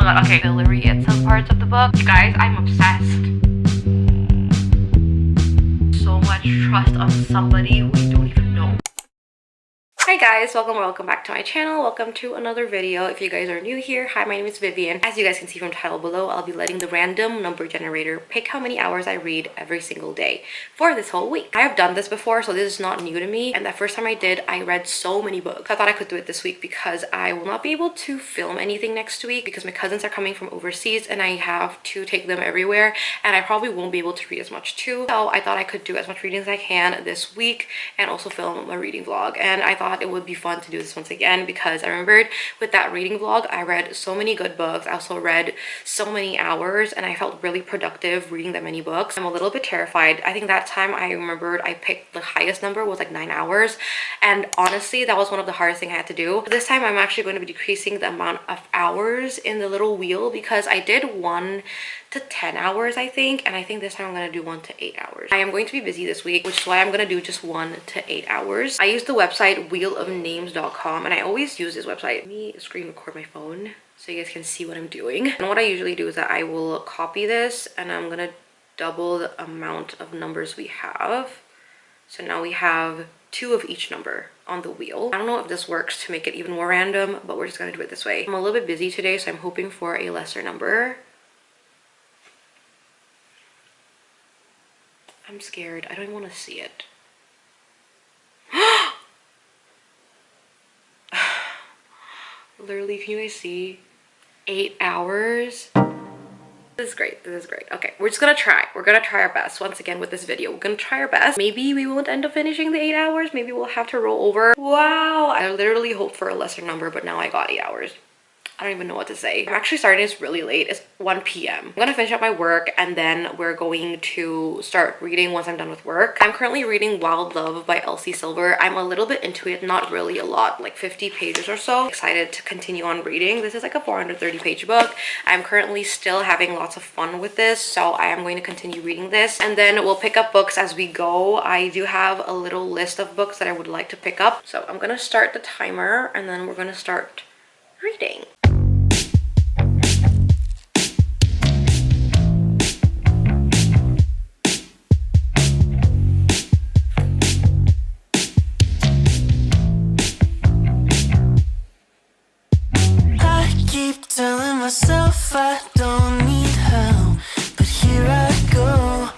god, okay. Delivery at some parts of the book. You guys, I'm obsessed. So much trust on somebody who we don't even know. Hi guys, welcome back to my channel. Welcome to another video. If you guys are new here, hi, my name is Vivian. As you guys can see from the title below, I'll be letting the random number generator pick how many hours I read every single day for this whole week. I have done this before, so this is not new to me, and the first time I did, I read so many books. I thought I could do it this week because I will not be able to film anything next week because my cousins are coming from overseas and I have to take them everywhere, and I probably won't be able to read as much too. So I thought I could do as much reading as I can this week and also film a reading vlog, and I thought it would be fun to do this once again because I remembered with that reading vlog I read so many good books. I also read so many hours and I felt really productive reading that many books. I'm a little bit terrified. I think that time I remembered I picked the highest number was like 9 hours, and honestly that was one of the hardest things I had to do. This time I'm actually going to be decreasing the amount of hours in the little wheel because I did 1 to 10 hours I think, and I think this time I'm going to do 1 to 8 hours. I am going to be busy this week, which is why I'm going to do just 1 to 8 hours. I use the website wheelofnames.com and I always use this website. Let me screen record my phone so you guys can see what I'm doing. And what I usually do is that I will copy this and I'm going to double the amount of numbers we have. So now we have 2 of each number on the wheel. I don't know if this works to make it even more random, but we're just going to do it this way. I'm a little bit busy today, so I'm hoping for a lesser number. I'm scared. I don't even want to see it. Literally, can you guys see? 8 hours. This is great. This is great. Okay, we're just gonna try. We're gonna try our best once again with this video. We're gonna try our best. Maybe we won't end up finishing the 8 hours. Maybe we'll have to roll over. Wow. I literally hoped for a lesser number, but now I got 8 hours. I don't even know what to say. I'm actually starting this really late. It's 1 p.m. I'm gonna finish up my work and then we're going to start reading once I'm done with work. I'm currently reading Wild Love by Elsie Silver. I'm a little bit into it, not really a lot, like 50 pages or so. Excited to continue on reading. This is like a 430 page book. I'm currently still having lots of fun with this, so I am going to continue reading this and then we'll pick up books as we go. I do have a little list of books that I would like to pick up. So I'm gonna start the timer and then we're gonna start reading. Telling myself I don't need help, but here I go.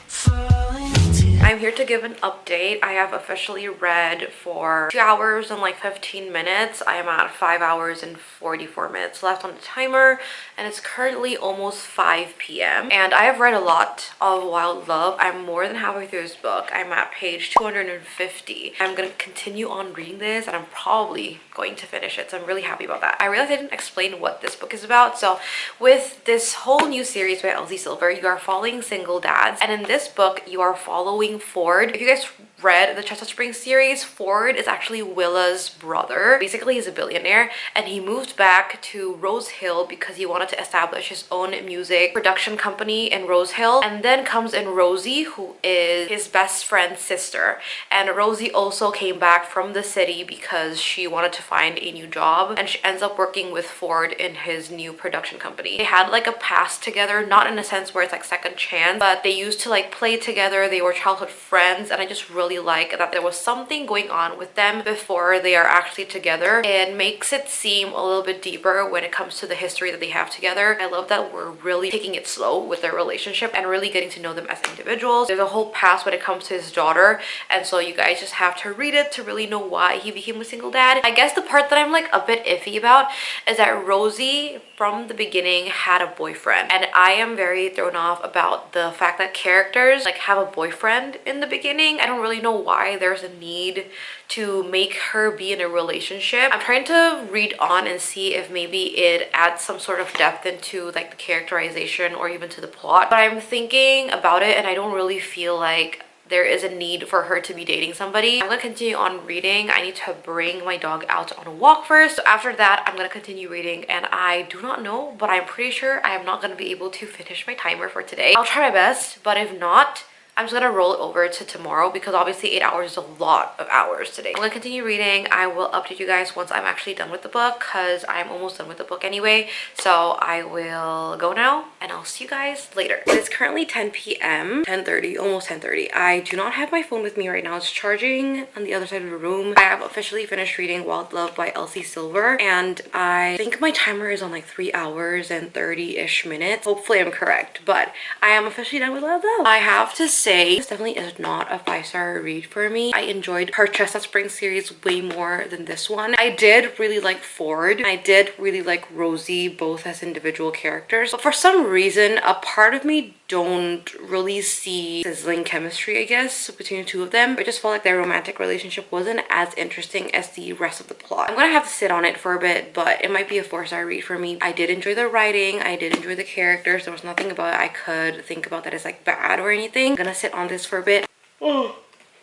I'm here to give an update. I have officially read for 2 hours and like 15 minutes. I am at 5 hours and 44 minutes left on the timer and it's currently almost 5 p.m. and I have read a lot of Wild Love. I'm more than halfway through this book. I'm at page 250. I'm gonna continue on reading this and I'm probably going to finish it, so I'm really happy about that. I realized I didn't explain what this book is about. So with this whole new series by Elsie Silver, you are following single dads, and in this book you are following Ford. If you guys read the Chestnut Springs series, Ford is actually Willa's brother. Basically he's a billionaire and he moved back to Rose Hill because he wanted to establish his own music production company in Rose Hill. And then comes in Rosie, who is his best friend's sister, and Rosie also came back from the city because she wanted to find a new job, and she ends up working with Ford in his new production company. They had like a past together, not in a sense where it's like second chance, but they used to like play together. They were childhood friends, and I just really like that there was something going on with them before they are actually together. It makes it seem a little bit deeper when it comes to the history that they have together. I love that we're really taking it slow with their relationship and really getting to know them as individuals. There's a whole past when it comes to his daughter, and so you guys just have to read it to really know why he became a single dad. I guess the part that I'm like a bit iffy about is that Rosie from the beginning had a boyfriend, and I am very thrown off about the fact that characters like have a boyfriend in the beginning. I don't really know why there's a need to make her be in a relationship. I'm trying to read on and see if maybe it adds some sort of depth into like the characterization or even to the plot, but I'm thinking about it and I don't really feel like there is a need for her to be dating somebody. I'm gonna continue on reading. I need to bring my dog out on a walk first. So after that, I'm gonna continue reading, and I do not know, but I'm pretty sure I am not gonna be able to finish my timer for today. I'll try my best, but if not, I'm just gonna roll it over to tomorrow because obviously 8 hours is a lot of hours today. I'm gonna continue reading. I will update you guys once I'm actually done with the book because I'm almost done with the book anyway. So I will go now and I'll see you guys later. It is currently 10 p.m. 10:30, almost 10:30. I do not have my phone with me right now. It's charging on the other side of the room. I have officially finished reading Wild Love by Elsie Silver and I think my timer is on like 3 hours and 30-ish minutes. Hopefully I'm correct, but I am officially done with Wild Love. I have to say this definitely is not a 5-star read for me. I enjoyed her Chestnut Spring series way more than this one. I did really like Ford. I did really like Rosie, both as individual characters, but for some reason a part of me don't really see sizzling chemistry, I guess, between the two of them. I just felt like their romantic relationship wasn't as interesting as the rest of the plot. I'm gonna have to sit on it for a bit, but it might be a 4-star read for me. I did enjoy the writing, I did enjoy the characters. There was nothing about it I could think about that is like bad or anything. I'm gonna sit on this for a bit. Oh.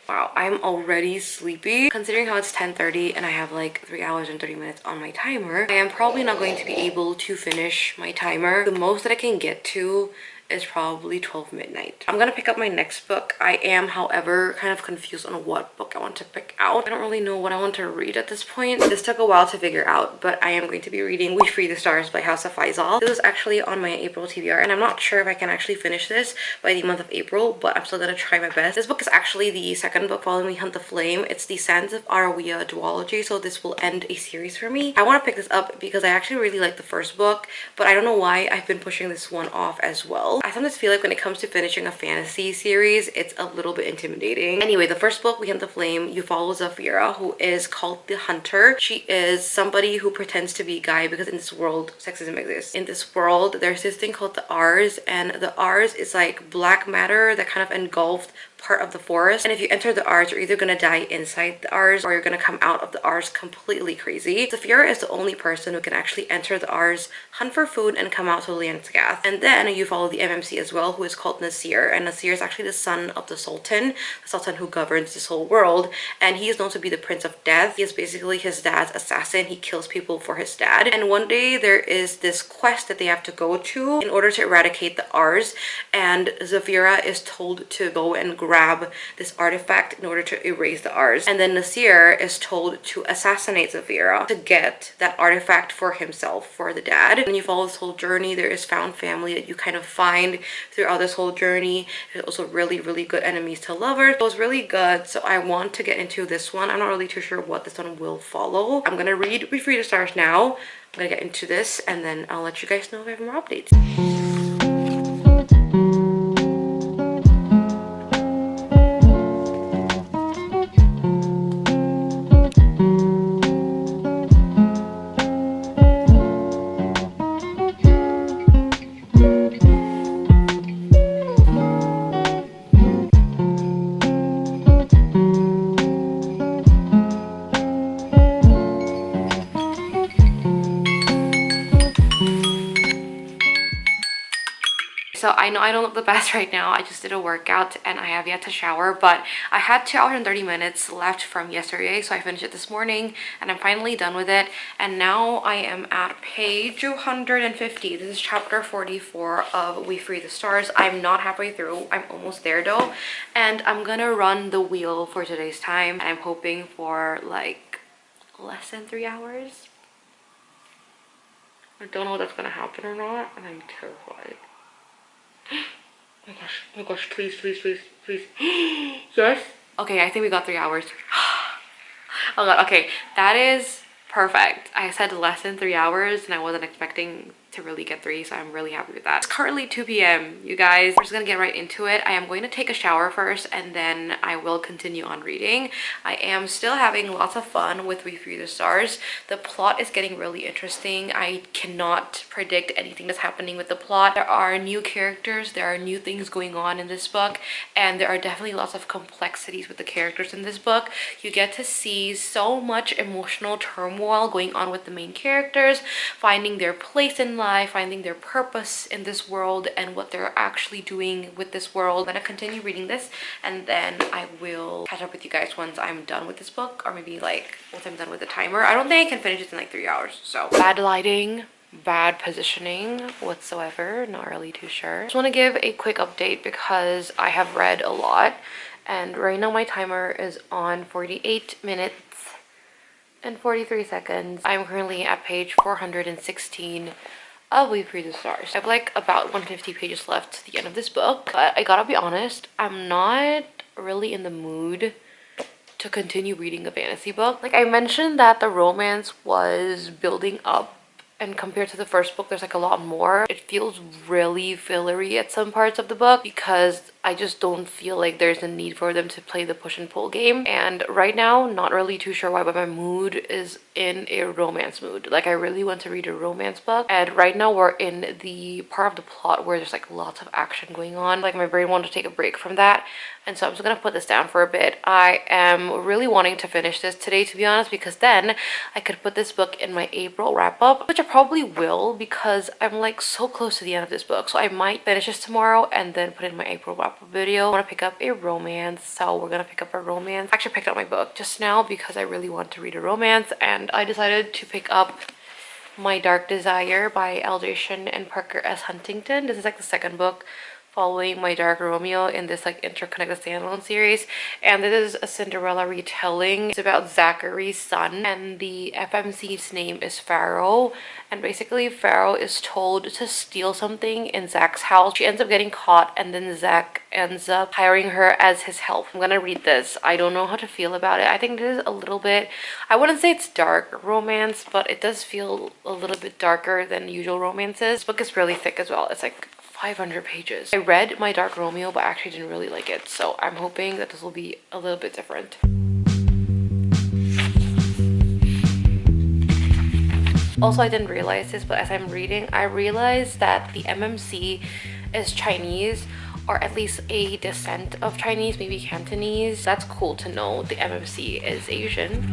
Wow, I'm already sleepy. Considering how it's 10:30 and I have like 3 hours and 30 minutes on my timer, I am probably not going to be able to finish my timer. The most that I can get to is probably 12 midnight. I'm gonna pick up my next book. I am, however, kind of confused on what book I want to pick out. I don't really know what I want to read at this point. This took a while to figure out, but I am going to be reading We Free the Stars by House of Faisal. This is actually on my April TBR, and I'm not sure if I can actually finish this by the month of April, but I'm still gonna try my best. This book is actually the second book following We Hunt the Flame. It's the Sands of Arawiya duology, so this will end a series for me. I want to pick this up because I actually really like the first book, but I don't know why I've been pushing this one off as well. I sometimes feel like when it comes to finishing a fantasy series, it's a little bit intimidating. Anyway, the first book, We Hunt the Flame, you follow Zafira, who is called the Hunter. She is somebody who pretends to be a guy because in this world, sexism exists. In this world, there's this thing called the Ars, and the Ars is like black matter that kind of engulfed part of the forest, and if you enter the Ars, you're either gonna die inside the Ars or you're gonna come out of the Ars completely crazy. Zafira is the only person who can actually enter the Ars, hunt for food, and come out totally unscathed. And then you follow the MMC as well, who is called Nasir, and Nasir is actually the son of the Sultan who governs this whole world, and he is known to be the Prince of Death. He is basically his dad's assassin. He kills people for his dad, and one day there is this quest that they have to go to in order to eradicate the Ars, and Zafira is told to go and grab this artifact in order to erase the Ars, and then Nasir is told to assassinate Zafira to get that artifact for himself, for the dad. And you follow this whole journey. There is found family that you kind of find throughout this whole journey. There's also really good enemies to lovers. It was really good, so I want to get into this one. I'm not really too sure what this one will follow. I'm gonna read We Free the Stars now. I'm gonna get into this and then I'll let you guys know if I have more updates. So I know I don't look the best right now. I just did a workout and I have yet to shower, but I had 2 hours and 30 minutes left from yesterday, so I finished it this morning and I'm finally done with it. And now I am at page 250. This is chapter 44 of We Free the Stars. I'm not halfway through. I'm almost there though. And I'm gonna run the wheel for today's time. And I'm hoping for like less than 3 hours. I don't know if that's gonna happen or not, and I'm terrified. Oh my gosh, please. Yes? Okay, I think we got 3 hours. Oh god, okay, that is perfect. I said less than 3 hours and I wasn't expecting to really get 3, so I'm really happy with that. It's currently 2 p.m. you guys. We're just gonna get right into it. I am going to take a shower first and then I will continue on reading. I am still having lots of fun with We Free the Stars. The plot is getting really interesting. I cannot predict anything that's happening with the plot. There are new characters, there are new things going on in this book, and there are definitely lots of complexities with the characters in this book. You get to see so much emotional turmoil going on with the main characters, finding their place in life, finding their purpose in this world and what they're actually doing with this world. I'm gonna continue reading this and then I will catch up with you guys once I'm done with this book, or maybe like once I'm done with the timer. I don't think I can finish it in like 3 hours. So bad lighting, bad positioning whatsoever, not really too sure. Just want to give a quick update because I have read a lot, and right now my timer is on 48 minutes and 43 seconds. I'm currently at page 416 of We Free the Stars. I have like about 150 pages left to the end of this book, but I gotta be honest, I'm not really in the mood to continue reading a fantasy book. Like I mentioned that the romance was building up, and compared to the first book there's like a lot more. It feels really fillery at some parts of the book because I just don't feel like there's a need for them to play the push and pull game. And right now, not really too sure why, but my mood is in a romance mood. Like I really want to read a romance book, and right now we're in the part of the plot where there's like lots of action going on. Like my brain wanted to take a break from that, and so I'm just gonna put this down for a bit. I am really wanting to finish this today, to be honest, because then I could put this book in my April wrap up, which I probably will because I'm like so close to the end of this book. So I might finish this tomorrow and then put in my April wrap up video. I want to pick up a romance, so we're gonna pick up a romance. I actually picked up my book just now because I really want to read a romance, and I decided to pick up My Dark Desire by Aldracian and Parker S. Huntington. This is like the second book following My Dark Romeo in this like interconnected standalone series, and this is a Cinderella retelling. It's about Zachary's son, and the FMC's name is Pharaoh, and basically Pharaoh is told to steal something in Zach's house. She ends up getting caught, and then Zach ends up hiring her as his help. I'm gonna read this. I don't know how to feel about it. I think this is a little bit, I wouldn't say it's dark romance, but it does feel a little bit darker than usual romances. This book is really thick as well. It's like 500 pages. I read My Dark Romeo, but I actually didn't really like it, so I'm hoping that this will be a little bit different. Also, I didn't realize this, but as I'm reading, I realized that the MMC is Chinese, or at least a descent of Chinese, maybe Cantonese. That's cool to know. The MMC is Asian.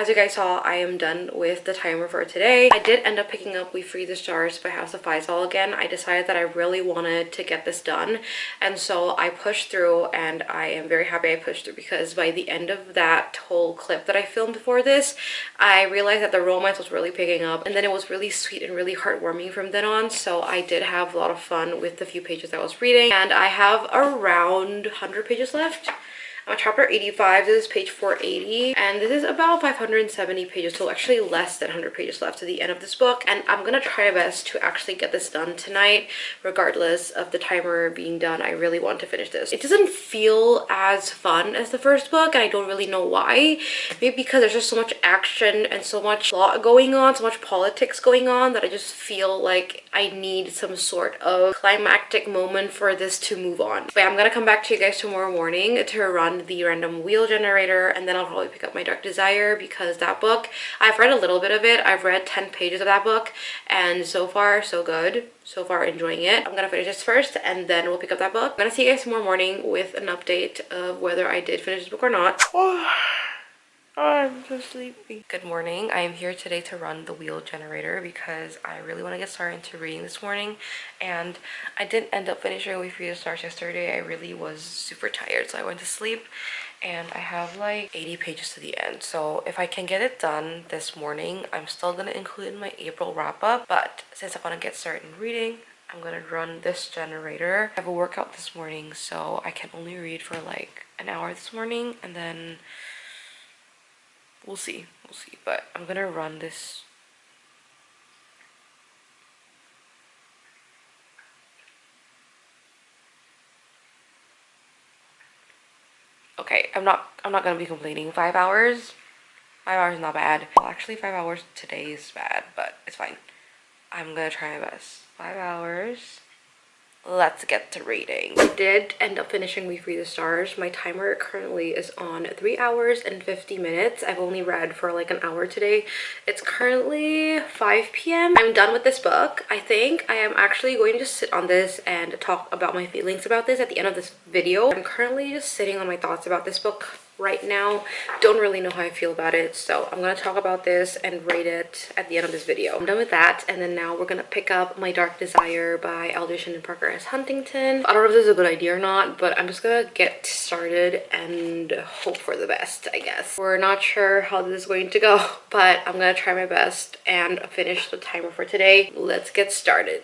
As you guys saw, I am done with the timer for today. I did end up picking up We Free the Stars by House of Faisal again. I decided that I really wanted to get this done, and so I pushed through, and I am very happy I pushed through because by the end of that whole clip that I filmed before this, I realized that the romance was really picking up, and then it was really sweet and really heartwarming from then on. So I did have a lot of fun with the few pages I was reading, and I have around 100 pages left. I'm on chapter 85, this is page 480, and this is about 570 pages, so actually less than 100 pages left to the end of this book, and I'm gonna try my best to actually get this done tonight, regardless of the timer being done. I really want to finish this. It doesn't feel as fun as the first book, and I don't really know why. Maybe because there's just so much action and so much plot going on, so much politics going on, that I just feel like I need some sort of climactic moment for this to move on. But I'm gonna come back to you guys tomorrow morning to run the random wheel generator, and then I'll probably pick up My Dark Desire because that book, I've read a little bit of it. I've read 10 pages of that book, and so far so good. So far enjoying it. I'm gonna finish this first, and then we'll pick up that book. I'm gonna see you guys tomorrow morning with an update of whether I did finish this book or not. I'm so sleepy. Good morning. I am here today to run the wheel generator because I really want to get started into reading this morning, and I didn't end up finishing We Free the Stars yesterday. I really was super tired, so I went to sleep, and I have like 80 pages to the end. So if I can get it done this morning, I'm still gonna include it in my April wrap up, but since I want to get started in reading, I'm gonna run this generator. I have a workout this morning, so I can only read for like an hour this morning, and then we'll see, but I'm gonna run this. Okay, I'm not gonna be complaining. 5 hours? 5 hours is not bad. Well, actually 5 hours today is bad, but it's fine. I'm gonna try my best. 5 hours. Let's get to reading. I did end up finishing We Free the Stars. My timer currently is on 3 hours and 50 minutes. I've only read for like an hour today. It's currently 5 p.m. I'm done with this book. I think I am actually going to just sit on this and talk about my feelings about this at the end of this video. I'm currently just sitting on my thoughts about this book right now. Don't really know how I feel about it, so I'm gonna talk about this and rate it at the end of this video. I'm done with that, and then now we're gonna pick up My Dark Desire by Aldous and Parker S. Huntington. I don't know if this is a good idea or not, but I'm just gonna get started and hope for the best, I guess. We're not sure how this is going to go, but I'm gonna try my best and finish the timer for today. Let's get started.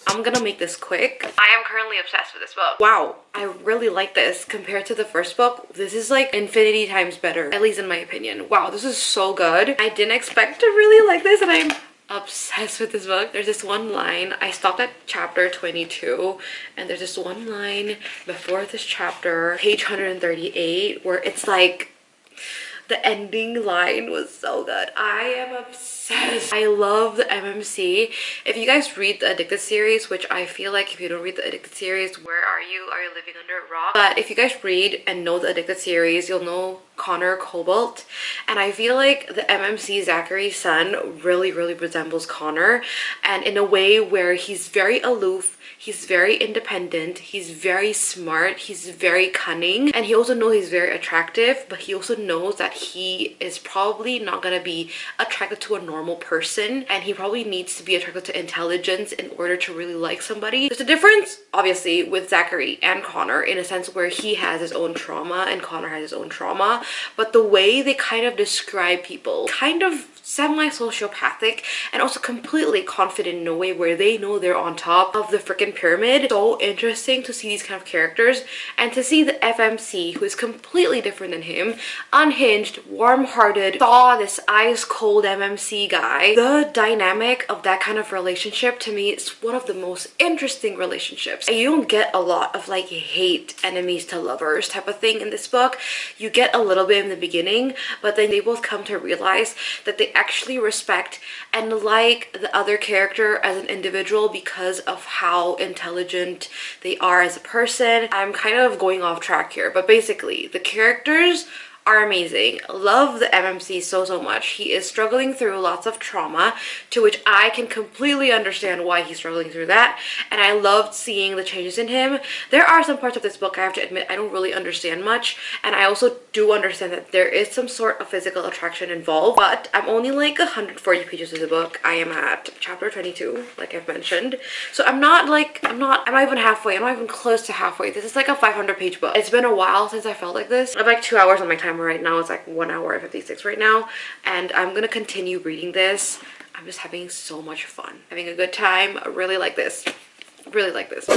I'm gonna make this quick. I am currently obsessed with this book. Wow, I really like this. Compared to the first book, this is like infinity times better, at least in my opinion. Wow, this is so good. I didn't expect to really like this, and I'm obsessed with this book. There's this one line, I stopped at chapter 22, and there's this one line before this chapter, page 138, where it's like, the ending line was so good. I am obsessed. I love the MMC. If you guys read the Addicted series, which I feel like if you don't read the Addicted series, where are you? Are you living under a rock? But if you guys read and know the Addicted series, you'll know Connor Cobalt. And I feel like the MMC Zachary's son really resembles Connor, and in a way where he's very aloof, he's very independent, he's very smart, he's very cunning, and he also knows he's very attractive, but he also knows that he is probably not gonna be attracted to a normal person, and he probably needs to be attracted to intelligence in order to really like somebody. There's a difference, obviously, with Zachary and Connor in a sense where he has his own trauma and Connor has his own trauma, but the way they kind of describe people, kind of semi-sociopathic and also completely confident in a way where they know they're on top of the freaking pyramid. So interesting to see these kind of characters and to see the FMC, who is completely different than him, unhinged, warm-hearted, saw this ice-cold MMC guy. The dynamic of that kind of relationship to me is one of the most interesting relationships. And you don't get a lot of like hate enemies to lovers type of thing in this book. You get a little bit in the beginning, but then they both come to realize that they actually respect and like the other character as an individual because of how intelligent they are as a person. I'm kind of going off track here, but basically the characters are amazing. Love the MMC so much. He is struggling through lots of trauma, to which I can completely understand why he's struggling through that, and I loved seeing the changes in him. There are some parts of this book I have to admit I don't really understand much, and I also do understand that there is some sort of physical attraction involved, but I'm only like 140 pages of the book. I am at chapter 22, like I've mentioned, so I'm not even halfway. I'm not even close to halfway. This is like a 500-page book. It's been a while since I felt like this. I have like 2 hours on my timer right now. It's like 1 hour and 56 right now, and I'm gonna continue reading this. I'm just having so much fun, having a good time. I really like this. Really like this.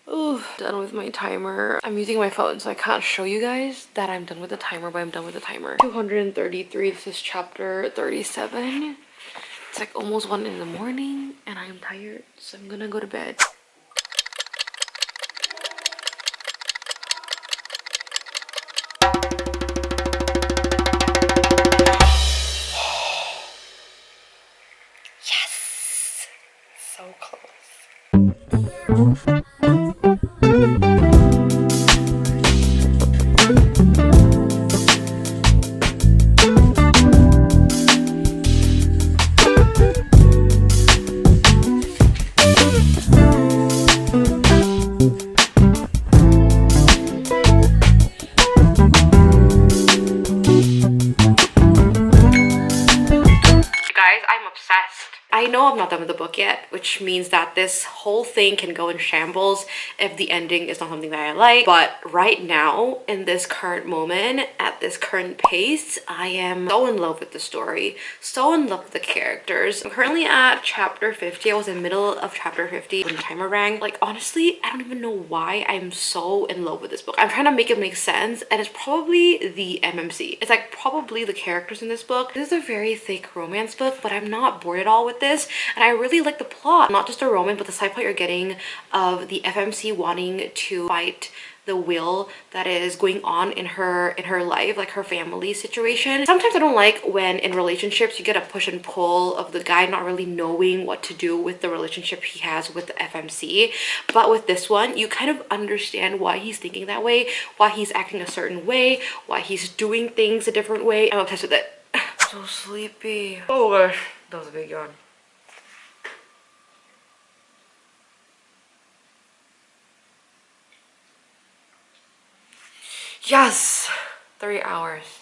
Ooh, done with my timer. I'm using my phone, so I can't show you guys that I'm done with the timer, but I'm done with the timer. 233, this is chapter 37. It's like almost 1 in the morning, and I'm tired, so I'm gonna go to bed. Yes! So close. I'm obsessed. I know I'm not done with the book yet, which means that this whole thing can go in shambles if the ending is not something that I like. But right now, in this current moment, at this current pace, I am so in love with the story, so in love with the characters. I'm currently at chapter 50. I was in the middle of chapter 50 when the timer rang. Like, honestly, I don't even know why I'm so in love with this book. I'm trying to make it make sense, and it's probably the MMC. It's like probably the characters in this book. This is a very thick romance book, but I'm not bored at all with this, and I really like the plot. Not just the romance, but the side plot you're getting of the FMC wanting to fight the will that is going on in her life, like her family situation. Sometimes I don't like when in relationships you get a push and pull of the guy not really knowing what to do with the relationship he has with the FMC. But with this one, you kind of understand why he's thinking that way, why he's acting a certain way, why he's doing things a different way. I'm obsessed with it. So sleepy. Oh gosh, that was a big yawn. Yes! 3 hours.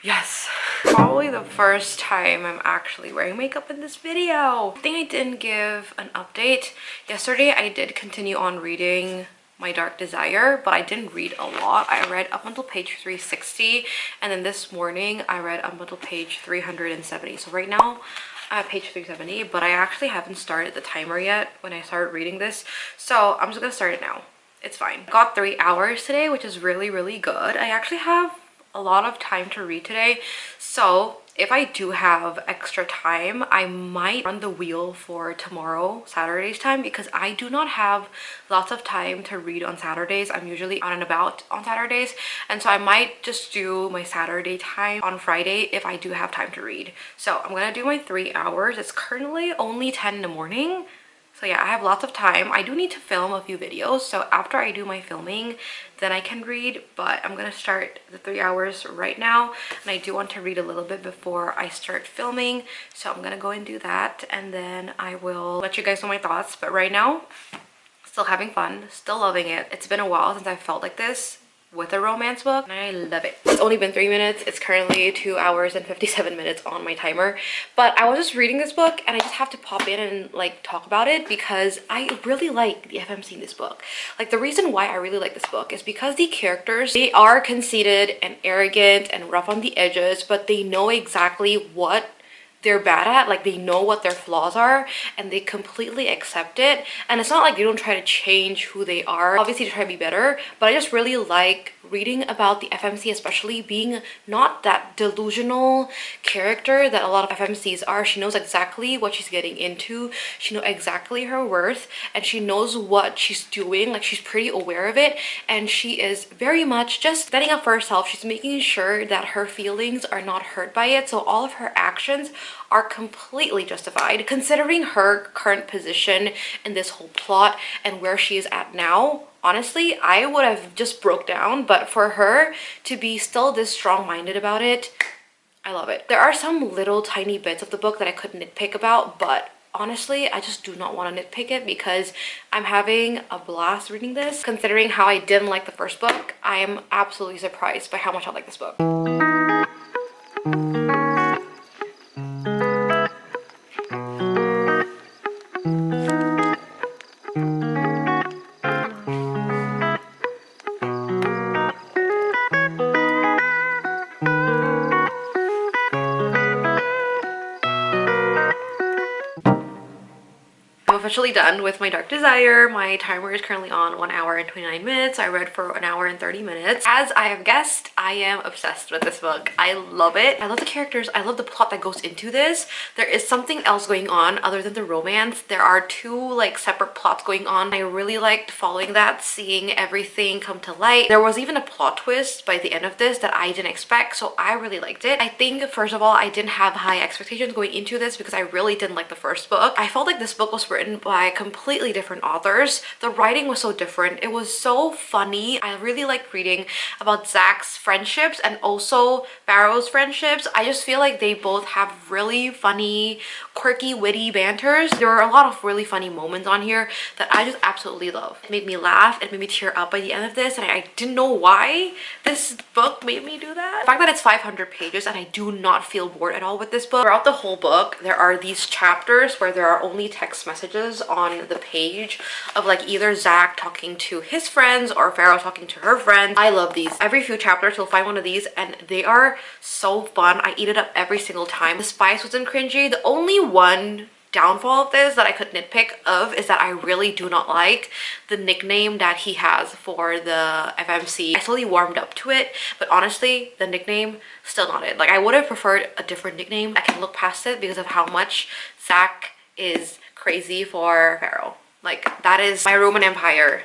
Yes. Probably the first time I'm actually wearing makeup in this video. I think I didn't give an update. Yesterday I did continue on reading My Dark Desire, but I didn't read a lot. I read up until page 360, and then this morning I read up until page 370. So right now I'm at page 370, but I actually haven't started the timer yet when I started reading this. So I'm just gonna start it now. It's fine. Got 3 hours today, which is really, really good. I actually have a lot of time to read today, so if I do have extra time, I might run the wheel for tomorrow, Saturday's time, because I do not have lots of time to read on Saturdays. I'm usually out and about on Saturdays, and so I might just do my Saturday time on Friday if I do have time to read. So I'm gonna do my 3 hours. It's currently only 10 in the morning. So yeah, I have lots of time. I do need to film a few videos, so after I do my filming, then I can read, but I'm gonna start the 3 hours right now, and I do want to read a little bit before I start filming, so I'm gonna go and do that, and then I will let you guys know my thoughts. But right now, still having fun, still loving it. It's been a while since I felt like this with a romance book, and I love it. It's only been 3 minutes. It's currently 2 hours and 57 minutes on my timer, but I was just reading this book and I just have to pop in and like talk about it because I really like the FMC in this book. Like, the reason why I really like this book is because the characters, they are conceited and arrogant and rough on the edges, but they know exactly what they're bad at. Like, they know what their flaws are and they completely accept it, and it's not like they don't try to change who they are. Obviously they try to be better, but I just really like reading about the FMC, especially being not that delusional character that a lot of FMCs are. She knows exactly what she's getting into, she knows exactly her worth, and she knows what she's doing. Like, she's pretty aware of it, and she is very much just standing up for herself. She's making sure that her feelings are not hurt by it, so all of her actions are completely justified considering her current position in this whole plot and where she is at now. Honestly, I would have just broke down, but for her to be still this strong-minded about it, I love it. There are some little tiny bits of the book that I could nitpick about, but honestly, I just do not want to nitpick it because I'm having a blast reading this. Considering how I didn't like the first book, I am absolutely surprised by how much I like this book. Officially done with My Dark Desire. My timer is currently on 1 hour and 29 minutes. I read for 1 hour and 30 minutes. As I have guessed, I am obsessed with this book. I love it. I love the characters. I love the plot that goes into this. There is something else going on other than the romance. There are two like separate plots going on. I really liked following that, seeing everything come to light. There was even a plot twist by the end of this that I didn't expect, so I really liked it. I think, first of all, I didn't have high expectations going into this because I really didn't like the first book. I felt like this book was written by completely different authors. The writing was so different. It was so funny. I really like reading about Zach's friendships and also Farrow's friendships. I just feel like they both have really funny, quirky, witty banters. There are a lot of really funny moments on here that I just absolutely love. It made me laugh. It made me tear up by the end of this, and I didn't know why this book made me do that. The fact that it's 500 pages and I do not feel bored at all with this book. Throughout the whole book, there are these chapters where there are only text messages on the page of like either Zach talking to his friends or Farrow talking to her friends. I love these. Every few chapters you'll find one of these and they are so fun. I eat it up every single time. The spice wasn't cringy. The only one downfall of this that I could nitpick of is that I really do not like the nickname that he has for the FMC. I slowly warmed up to it, but honestly, the nickname, still not it. Like, I would have preferred a different nickname. I can look past it because of how much Zach is crazy for Farrow. Like, that is my Roman Empire,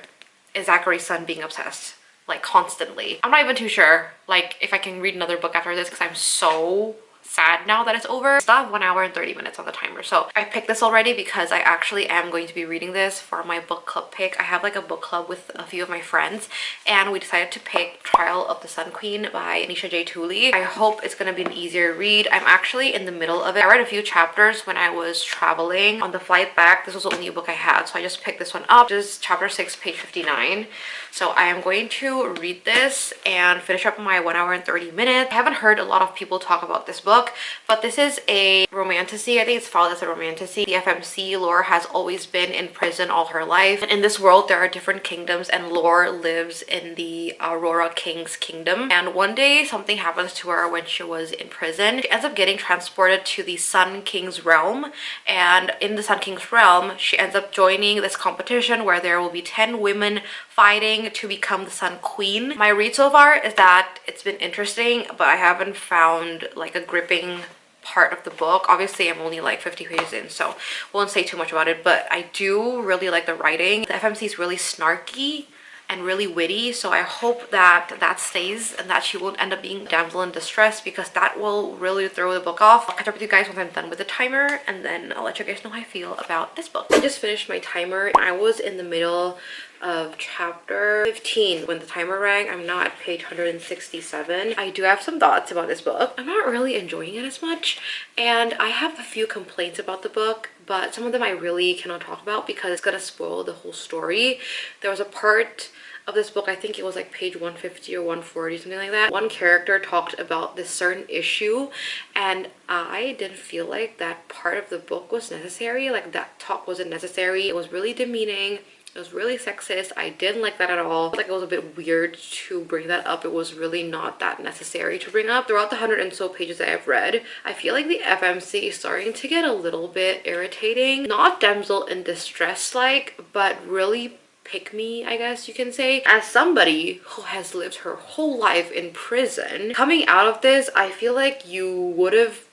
is Zachary's son being obsessed, like, constantly. I'm not even too sure, like, if I can read another book after this because I'm so sad now that it's over. I still have 1 hour and 30 minutes on the timer. So I picked this already because I actually am going to be reading this for my book club pick. I have like a book club with a few of my friends and we decided to pick Trial of the Sun Queen by Anisha J. Tooley. I hope it's gonna be an easier read. I'm actually in the middle of it. I read a few chapters when I was traveling. On the flight back, this was the only book I had, so I just picked this one up. This is chapter 6, page 59. So I am going to read this and finish up my 1 hour and 30 minutes. I haven't heard a lot of people talk about this book, but this is a romantasy. I think it's filed as a romantasy. The FMC, Lore, has always been in prison all her life. And in this world, there are different kingdoms and Lore lives in the Aurora King's kingdom. And one day, something happens to her when she was in prison. She ends up getting transported to the Sun King's realm. And in the Sun King's realm, she ends up joining this competition where there will be 10 women fighting to become the Sun Queen. My read so far is that it's been interesting, but I haven't found like a gripping part of the book. Obviously, I'm only like 50 pages in, so won't say too much about it, but I do really like the writing. The FMC is really snarky and really witty, so I hope that that stays and that she won't end up being a damsel in distress, because that will really throw the book off. I'll catch up with you guys once I'm done with the timer, and then I'll let you guys know how I feel about this book. I just finished my timer. I was in the middle of chapter 15 when the timer rang. I'm now at page 167. I do have some thoughts about this book. I'm not really enjoying it as much, and I have a few complaints about the book, but some of them I really cannot talk about because it's gonna spoil the whole story. There was a part of this book, I think it was like page 150 or 140, something like that. One character talked about this certain issue and I didn't feel like that part of the book was necessary. Like that talk wasn't necessary. It was really demeaning. It was really sexist. I didn't like that at all. Like it was a bit weird to bring that up. It was really not that necessary to bring up. Throughout the 100 and so pages that I've read, I feel like the FMC is starting to get a little bit irritating. Not damsel in distress like, but really pick me, I guess you can say. As somebody who has lived her whole life in prison, coming out of this, I feel like you would have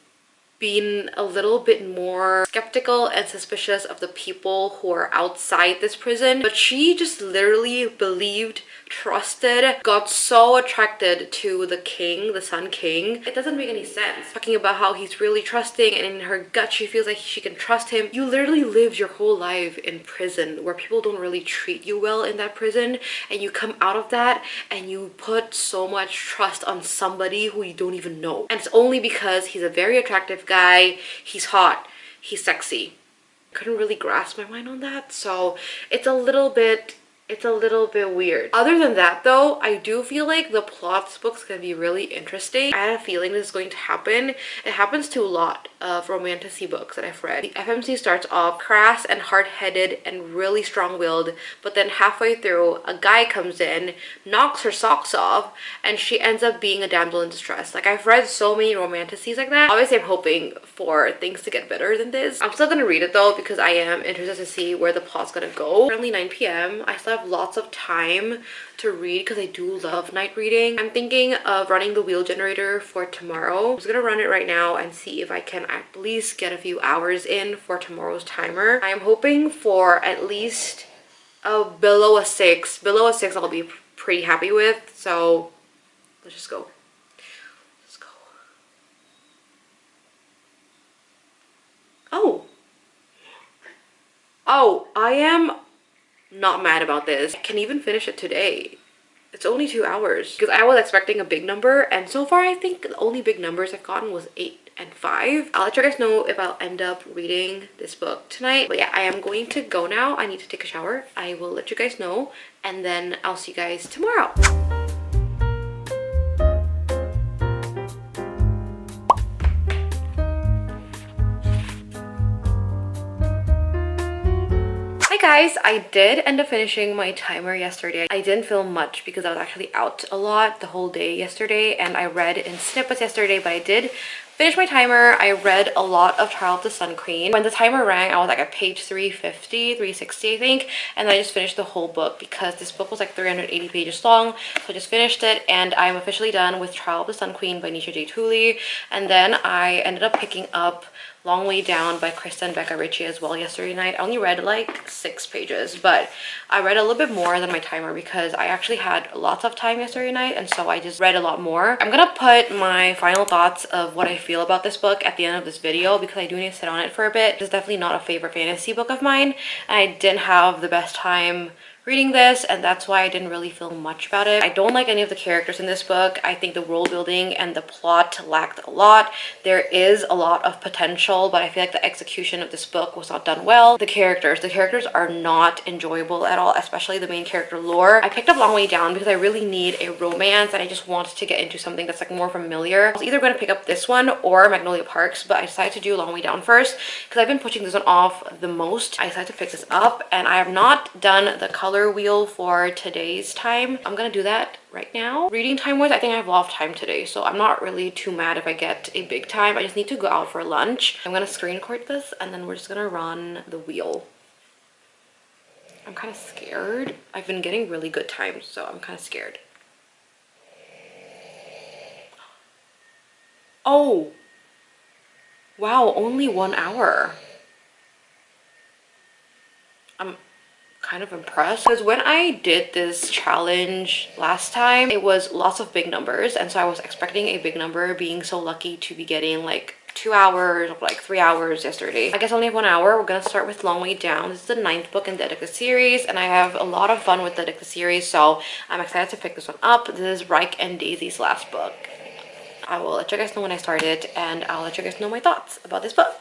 been a little bit more skeptical and suspicious of the people who are outside this prison, but she just literally believed, trusted, got so attracted to the king, the Sun King. It doesn't make any sense. Talking about how he's really trusting and in her gut she feels like she can trust him. You literally lived your whole life in prison where people don't really treat you well in that prison, and you come out of that and you put so much trust on somebody who you don't even know. And it's only because he's a very attractive guy, he's hot, he's sexy. Couldn't really grasp my mind on that, so it's a little bit weird. Other than that though, I do feel like the plot of this book's gonna be really interesting. I had a feeling this is going to happen. It happens to a lot of romantasy books that I've read. The FMC starts off crass and hard-headed and really strong-willed, but then halfway through a guy comes in, knocks her socks off, and she ends up being a damsel in distress. Like I've read so many romantasies like that. Obviously I'm hoping for things to get better than this. I'm still gonna read it though because I am interested to see where the plot's gonna go. Currently 9 p.m. I still have lots of time to read because I do love night reading. I'm thinking of running the wheel generator for tomorrow. I'm just gonna run it right now and see if I can at least get a few hours in for tomorrow's timer. I am hoping for at least below a 6. Below a 6 I'll be pretty happy with, so let's just go. Let's go. Oh, I am not mad about this. I can even finish it today. It's only 2 hours because I was expecting a big number, and so far I think the only big numbers I've gotten was 8 and 5. I'll let you guys know if I'll end up reading this book tonight. But yeah, I am going to go now. I need to take a shower. I will let you guys know, and then I'll see you guys tomorrow. Guys, I did end up finishing my timer yesterday. I didn't film much because I was actually out a lot the whole day yesterday, and I read in snippets yesterday, but I did finish my timer. I read a lot of Trial of the Sun Queen. When the timer rang, I was like at page 350, 360 I think, and then I just finished the whole book because this book was like 380 pages long, so I just finished it, and I'm officially done with Trial of the Sun Queen by Anisha J. Tooley. And then I ended up picking up Long Way Down by Kristen Becca Ritchie as well yesterday night. I only read like 6 pages, but I read a little bit more than my timer because I actually had lots of time yesterday night, and so I just read a lot more. I'm gonna put my final thoughts of what I feel about this book at the end of this video because I do need to sit on it for a bit. It's definitely not a favorite fantasy book of mine, and I didn't have the best time reading this, and that's why I didn't really feel much about it. I don't like any of the characters in this book. I think the world building and the plot lacked a lot. There is a lot of potential, but I feel like the execution of this book was not done well. The characters are not enjoyable at all, especially the main character Lore. I picked up Long Way Down because I really need a romance and I just wanted to get into something that's like more familiar. I was either going to pick up this one or Magnolia Parks, but I decided to do Long Way Down first because I've been pushing this one off the most. I decided to pick this up, and I have not done the color wheel for today's time. I'm gonna do that right now. Reading time wise, I think I have a lot of time today, so I'm not really too mad if I get a big time. I just need to go out for lunch. I'm gonna screen record this and then we're just gonna run the wheel. I'm kind of scared. I've been getting really good times, so I'm kind of scared. Oh wow, only 1 hour. I'm kind of impressed because when I did this challenge last time, it was lots of big numbers, and so I was expecting a big number, being so lucky to be getting like 2 hours or like 3 hours yesterday. I guess only have 1 hour. We're gonna start with Long Way Down. This is the 9th book in the Addicted series, and I have a lot of fun with the Addicted series, so I'm excited to pick this one up. This is Reich and Daisy's last book. I will let you guys know when I start it, and I'll let you guys know my thoughts about this book.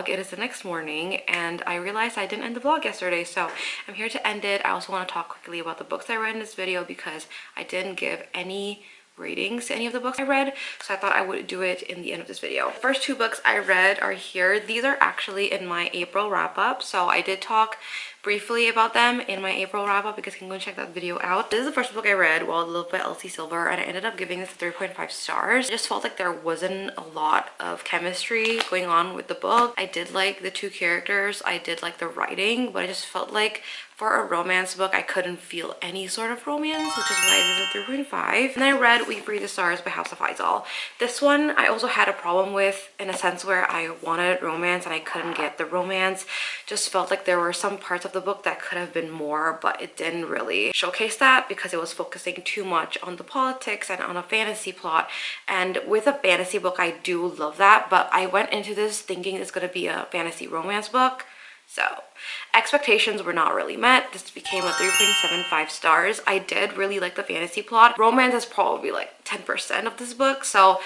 It is the next morning, and I realized I didn't end the vlog yesterday, so I'm here to end it. I also want to talk quickly about the books I read in this video because I didn't give any ratings to any of the books I read, so I thought I would do it in the end of this video. The first 2 books I read are here. These are actually in my April wrap-up, so I did talk briefly about them in my April wrap-up because you can go and check that video out. This is the first book I read, Wild Love by Elsie Silver, and I ended up giving this 3.5 stars. I just felt like there wasn't a lot of chemistry going on with the book. I did like the 2 characters, I did like the writing, but I just felt like for a romance book, I couldn't feel any sort of romance, which is why this is a 3.5. And I read We Breathe the Stars by House of Izal. This one I also had a problem with in a sense where I wanted romance and I couldn't get the romance. Just felt like there were some parts of the book that could have been more, but it didn't really showcase that because it was focusing too much on the politics and on a fantasy plot. And with a fantasy book, I do love that, but I went into this thinking it's going to be a fantasy romance book. So expectations were not really met. This became a 3.75 stars. I did really like the fantasy plot. Romance is probably like 10% of this book, so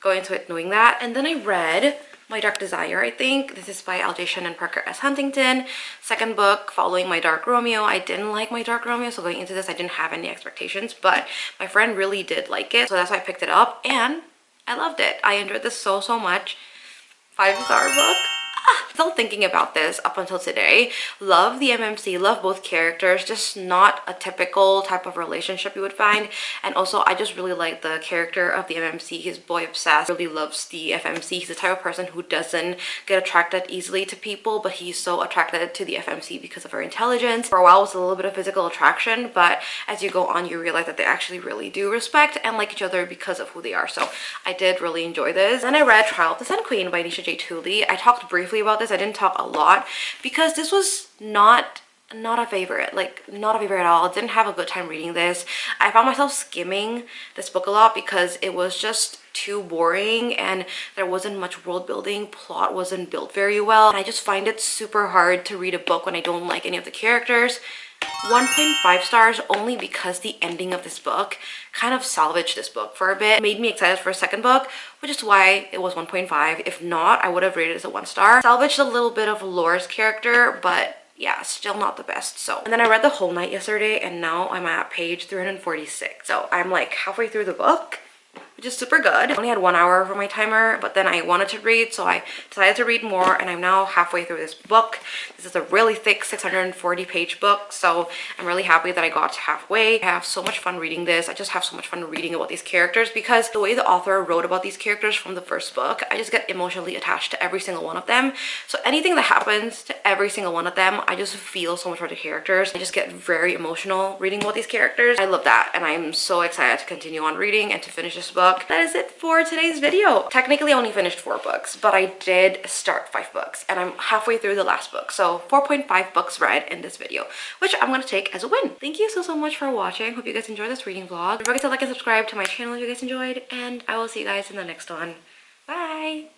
going into it knowing that. And then I read My Dark Desire, I think. This is by L.J. Shin and Parker S. Huntington. Second book following My Dark Romeo. I didn't like My Dark Romeo, so going into this I didn't have any expectations, but my friend really did like it, so that's why I picked it up and I loved it. I enjoyed this so much. 5-star book. Still thinking about this up until today. Love the MMC, love both characters, just not a typical type of relationship you would find. And also I just really like the character of the MMC. He's boy obsessed, really loves the FMC. He's the type of person who doesn't get attracted easily to people, but he's so attracted to the FMC because of her intelligence. For a while it was a little bit of physical attraction, but as you go on you realize that they actually really do respect and like each other because of who they are. So I did really enjoy this. Then I read Trial of the Sun Queen by Nisha J. Tooley. I talked briefly about this. I didn't talk a lot because this was not a favorite, like not a favorite at all. Didn't have a good time reading this. I found myself skimming this book a lot because it was just too boring and there wasn't much world building. Plot wasn't built very well, and I just find it super hard to read a book when I don't like any of the characters. 1.5 stars only because the ending of this book kind of salvaged this book for a bit. It made me excited for a second book, which is why it was 1.5. If not, I would have rated it as a 1 star. Salvaged a little bit of Lore's character, but yeah, still not the best. So, and then I read The Whole Night yesterday, and now I'm at page 346. So I'm like halfway through the book. which is super good. I only had 1 hour for my timer, but then I wanted to read, so I decided to read more, and I'm now halfway through this book. This is a really thick 640-page book, so I'm really happy that I got halfway. I have so much fun reading this. I just have so much fun reading about these characters because the way the author wrote about these characters from the first book, I just get emotionally attached to every single one of them. So anything that happens to every single one of them, I just feel so much for the characters. I just get very emotional reading about these characters. I love that, and I'm so excited to continue on reading and to finish this book. That is it for today's video. Technically, I only finished 4 books, but I did start 5 books, and I'm halfway through the last book. So 4.5 books read in this video, which I'm gonna take as a win. Thank you so much for watching. Hope you guys enjoyed this reading vlog. Don't forget to like and subscribe to my channel if you guys enjoyed, and I will see you guys in the next one. Bye!